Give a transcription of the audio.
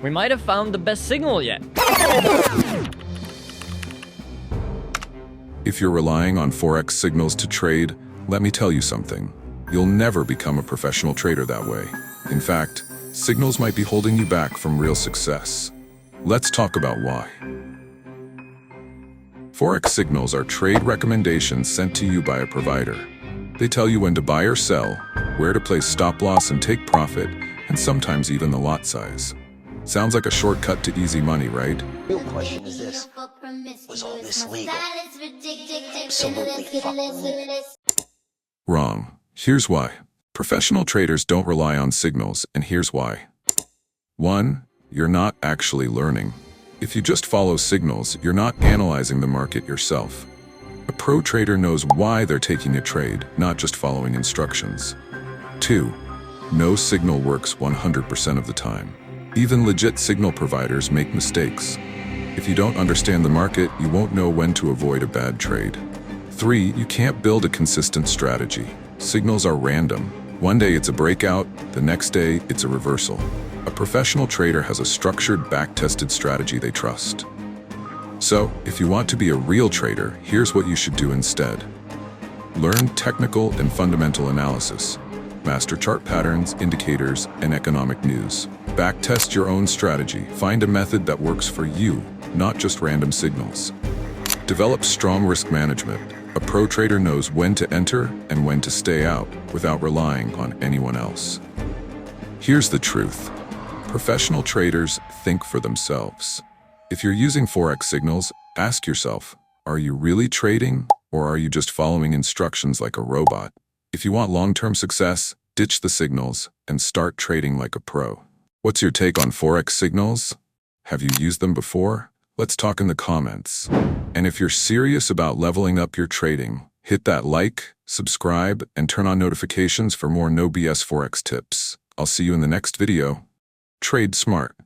We might have found the best signal yet. If you're relying on Forex signals to trade, let me tell you something. You'll never become a professional trader that way. In fact, signals might be holding you back from real success. Let's talk about why. Forex signals are trade recommendations sent to you by a provider. They tell you when to buy or sell, where to place stop loss and take profit, and sometimes even the lot size. Sounds like a shortcut to easy money, right? The real question is this: was all this legal? Absolutely fucking Wrong. Here's why. Professional traders don't rely on signals, and here's why. 1. You're not actually learning. If you just follow signals, you're not analyzing the market yourself. A pro trader knows why they're taking a trade, not just following instructions. 2. No signal works 100% of the time. Even legit signal providers make mistakes. If you don't understand the market, you won't know when to avoid a bad trade. 3. You can't build a consistent strategy. Signals are random. One day it's a breakout, the next day it's a reversal. A professional trader has a structured, back-tested strategy they trust. So, if you want to be a real trader, here's what you should do instead. Learn technical and fundamental analysis. Master chart patterns, indicators, and economic news. Backtest your own strategy. Find a method that works for you, not just random signals. Develop strong risk management. A pro trader knows when to enter and when to stay out without relying on anyone else. Here's the truth. Professional traders think for themselves. If you're using Forex signals, ask yourself, are you really trading or are you just following instructions like a robot? If you want long-term success, ditch the signals and start trading like a pro. What's your take on Forex signals? Have you used them before? Let's talk in the comments. And if you're serious about leveling up your trading, hit that like, subscribe, and turn on notifications for more no BS Forex tips. I'll see you in the next video. Trade smart.